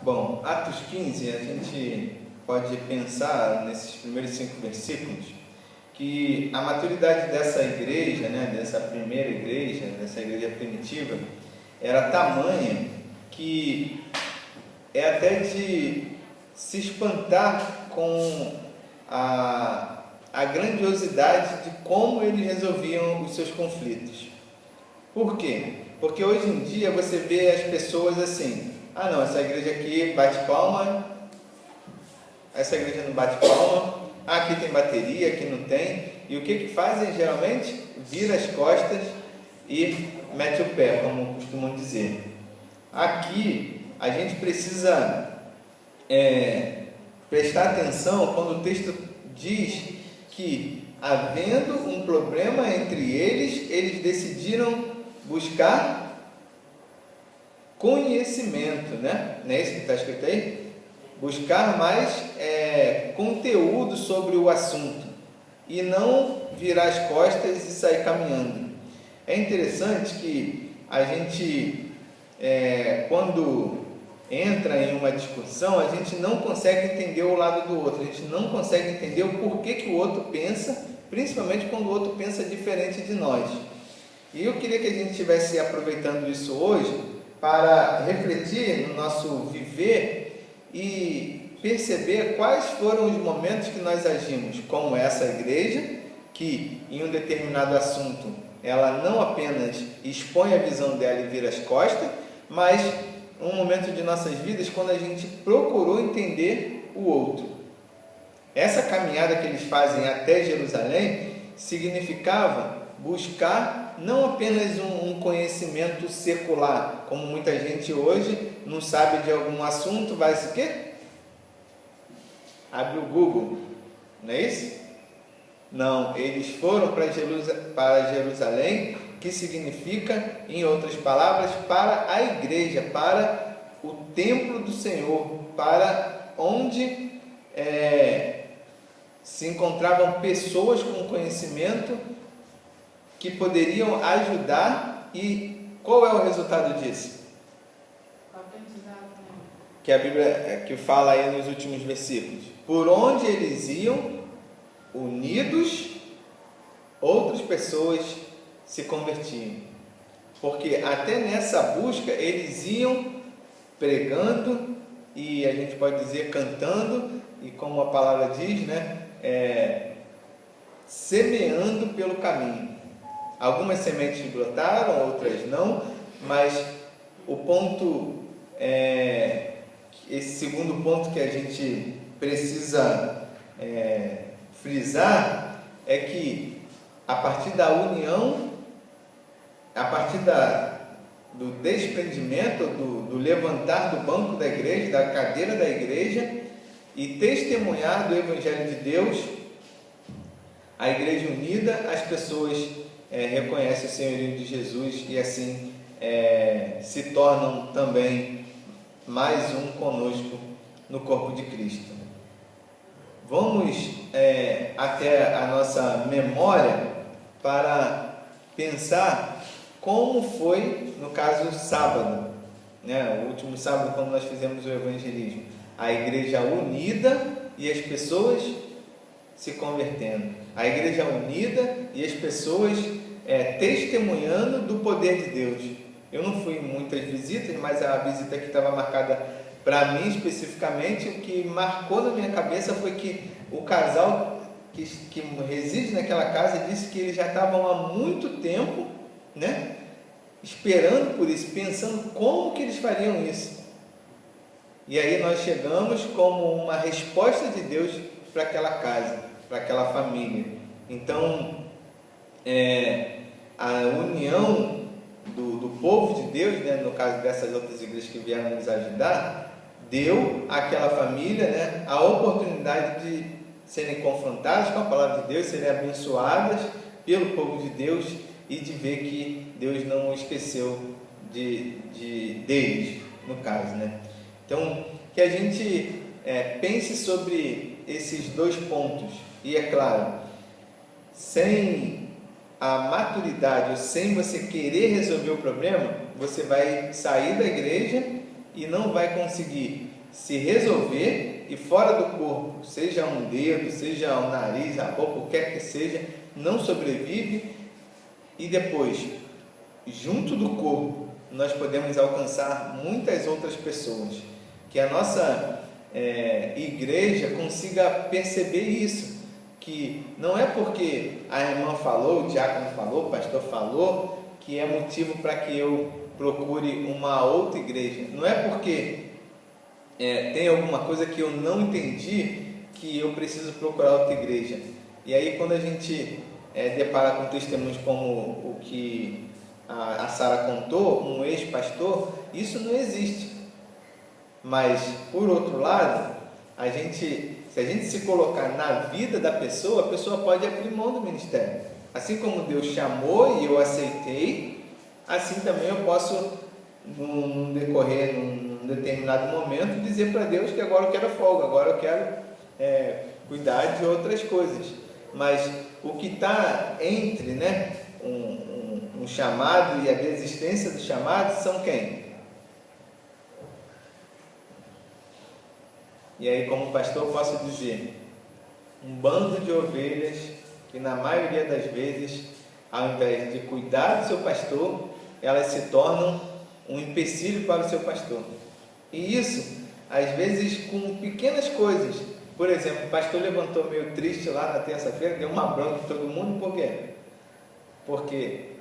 Bom, Atos 15, a gente pode pensar nesses primeiros 5 versículos que a maturidade dessa igreja, dessa primeira igreja, dessa igreja primitiva, era tamanha que é até de se espantar com a grandiosidade de como eles resolviam os seus conflitos. Por quê? Porque hoje em dia você vê as pessoas assim: ah não, essa igreja aqui bate palma, essa igreja não bate palma, aqui tem bateria, aqui não tem. E o que fazem geralmente? Vira as costas e mete o pé, como costumam dizer. Aqui a gente precisa prestar atenção quando o texto diz que, havendo um problema entre eles decidiram buscar conhecimento, não é isso que está escrito aí? Buscar mais conteúdo sobre o assunto e não virar as costas e sair caminhando. É interessante que a gente, quando entra em uma discussão, a gente não consegue entender o lado do outro, a gente não consegue entender o porquê que o outro pensa, principalmente quando o outro pensa diferente de nós. E eu queria que a gente estivesse aproveitando isso hoje para refletir no nosso viver e perceber quais foram os momentos que nós agimos como essa igreja, que em um determinado assunto ela não apenas expõe a visão dela e vira as costas, mas um momento de nossas vidas quando a gente procurou entender o outro. Essa caminhada que eles fazem até Jerusalém significava buscar não apenas um conhecimento secular, como muita gente hoje não sabe de algum assunto, vai o quê? Abre o Google, não é isso? Não, eles foram para Jerusalém, que significa, em outras palavras, para a igreja, para o templo do Senhor, para onde se encontravam pessoas com conhecimento que poderiam ajudar. E qual é o resultado disso? Que a Bíblia que fala aí nos últimos versículos: por onde eles iam, unidos, outras pessoas se convertiam. Porque até nessa busca eles iam pregando, e a gente pode dizer cantando, e como a palavra diz, semeando pelo caminho. Algumas sementes brotaram, outras não, mas o ponto, esse segundo ponto que a gente precisa frisar, é que a partir da união, a partir do desprendimento, do levantar do banco da igreja, da cadeira da igreja, e testemunhar do Evangelho de Deus, a igreja unida, as pessoas reconhecem o senhorio de Jesus e assim se tornam também mais um conosco no corpo de Cristo. Vamos até a nossa memória para pensar como foi, no caso, sábado, o último sábado, quando nós fizemos o evangelismo, a igreja unida e as pessoas se convertendo, a igreja unida e as pessoas testemunhando do poder de Deus. Eu não fui em muitas visitas, mas a visita que estava marcada para mim especificamente, o que marcou na minha cabeça foi que o casal que reside naquela casa disse que eles já estavam há muito tempo, esperando por isso, pensando como que eles fariam isso. E aí nós chegamos como uma resposta de Deus para aquela casa, para aquela família. Então, a união do povo de Deus, no caso dessas outras igrejas que vieram nos ajudar, deu àquela família a oportunidade de serem confrontadas com a palavra de Deus, serem abençoadas pelo povo de Deus e de ver que Deus não esqueceu deles, no caso. Então, que a gente pense sobre esses dois pontos. E é claro, sem a maturidade, ou sem você querer resolver o problema, você vai sair da igreja e não vai conseguir se resolver e fora do corpo, seja um dedo, seja um nariz, a boca, o que quer que seja, não sobrevive. E depois, junto do corpo, nós podemos alcançar muitas outras pessoas. Que a nossa igreja consiga perceber isso, que não é porque a irmã falou, o diácono falou, o pastor falou, que é motivo para que eu procure uma outra igreja. Não é porque tem alguma coisa que eu não entendi que eu preciso procurar outra igreja. E aí, quando a gente depara com testemunhos como o que a Sara contou, um ex-pastor, isso não existe. Mas, por outro lado, se a gente se colocar na vida da pessoa, a pessoa pode abrir mão do ministério. Assim como Deus chamou e eu aceitei, assim também eu posso, num determinado momento, dizer para Deus que agora eu quero folga, agora eu quero cuidar de outras coisas. Mas o que está entre, né, um chamado e a desistência do chamado são quem? E aí, como pastor, posso dizer, um bando de ovelhas que na maioria das vezes, ao invés de cuidar do seu pastor, elas se tornam um empecilho para o seu pastor. E isso, às vezes, com pequenas coisas. Por exemplo, o pastor levantou meio triste lá na terça-feira, deu uma bronca em todo mundo, por quê? Porque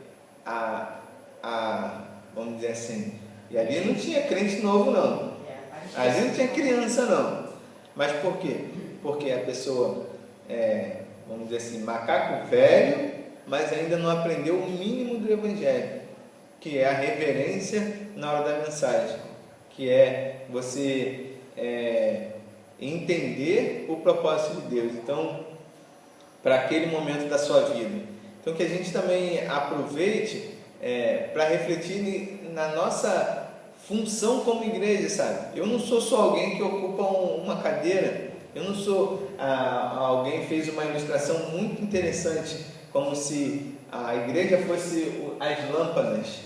vamos dizer assim, e ali não tinha crente novo não, ali não tinha criança não, mas por quê? Porque a pessoa vamos dizer assim, macaco velho, mas ainda não aprendeu o mínimo do evangelho, que é a reverência na hora da mensagem, que é você entender o propósito de Deus, então, para aquele momento da sua vida. Então, que a gente também aproveite para refletir na nossa função como igreja, sabe? Eu não sou só alguém que ocupa uma cadeira, eu não sou alguém que fez uma ilustração muito interessante, como se a igreja fosse as lâmpadas,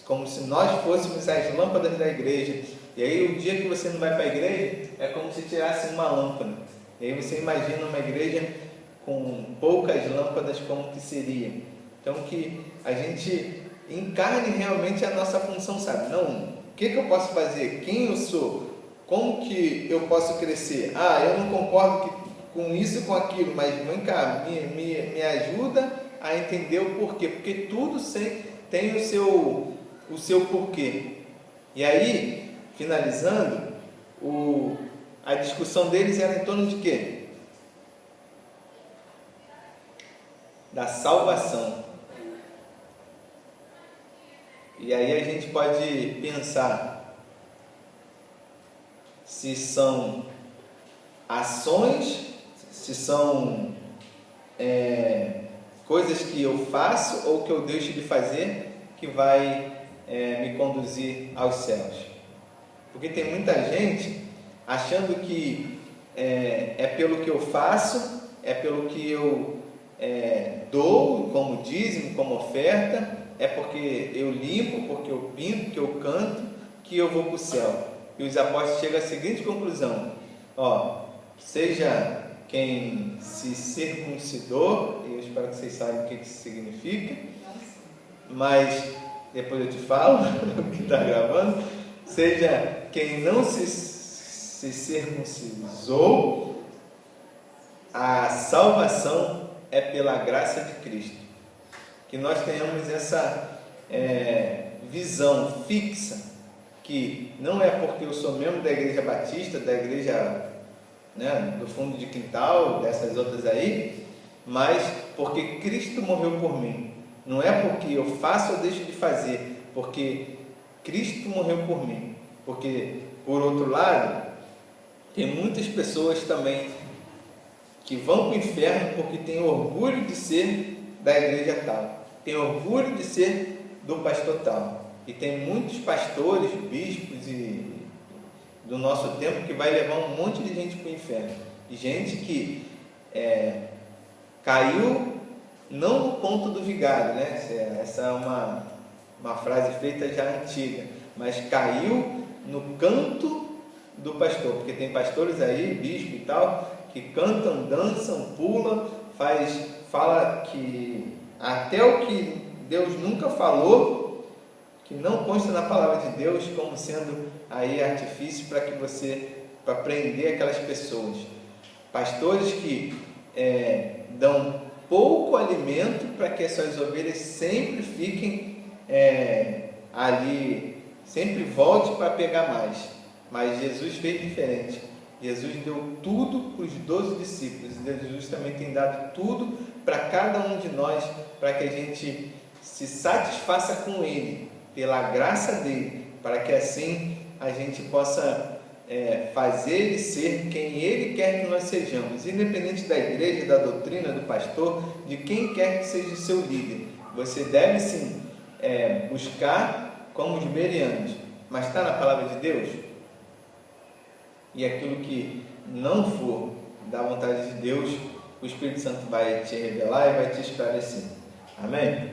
como se nós fôssemos as lâmpadas da igreja. E aí, o dia que você não vai para a igreja, é como se tirasse uma lâmpada. E aí você imagina uma igreja com poucas lâmpadas, como que seria. Então, que a gente encarne realmente a nossa função, sabe? Não, o que eu posso fazer? Quem eu sou? Como que eu posso crescer? Eu não concordo com isso e com aquilo, mas vem cá, me ajuda a entender o porquê, porque tudo tem o seu porquê. E aí, finalizando, a discussão deles era em torno de quê? Da salvação. E aí a gente pode pensar se são ações, se são coisas que eu faço ou que eu deixo de fazer que vai me conduzir aos céus. Porque tem muita gente achando que é pelo que eu faço, é pelo que eu dou como dízimo, como oferta, é porque eu limpo, porque eu pinto, porque eu canto, que eu vou para o céu. E os apóstolos chegam à seguinte conclusão: seja quem se circuncidou, e eu espero que vocês saibam o que isso significa, mas depois eu te falo o que está gravando, seja quem não se circuncisou, a salvação é pela graça de Cristo. Que nós tenhamos essa visão fixa, que não é porque eu sou membro da Igreja Batista, da igreja, né, do fundo de quintal, dessas outras aí, mas porque Cristo morreu por mim. Não é porque eu faço ou deixo de fazer, porque Cristo morreu por mim. Porque, por outro lado, tem muitas pessoas também que vão para o inferno porque têm orgulho de ser da igreja tal, tem orgulho de ser do pastor tal. E tem muitos pastores, bispos do nosso tempo que vai levar um monte de gente para o inferno. E gente que caiu não no ponto do vigário, né? Essa é uma frase feita já antiga, mas caiu no canto do pastor, porque tem pastores aí, bispo e tal, que cantam, dançam, pulam, fala que até o que Deus nunca falou, que não consta na palavra de Deus, como sendo aí artifício para prender aquelas pessoas. Pastores que dão pouco alimento para que as suas ovelhas sempre fiquem ali, sempre volte para pegar mais. Mas Jesus fez diferente. Jesus deu tudo para os 12 discípulos. Jesus também tem dado tudo para cada um de nós, para que a gente se satisfaça com Ele, pela graça dele, para que assim a gente possa fazer Ele ser quem Ele quer que nós sejamos, independente da igreja, da doutrina, do pastor, de quem quer que seja o seu líder. Você deve sim buscar como os bereanos, mas está na palavra de Deus? E aquilo que não for da vontade de Deus, o Espírito Santo vai te revelar e vai te esclarecer. Amém?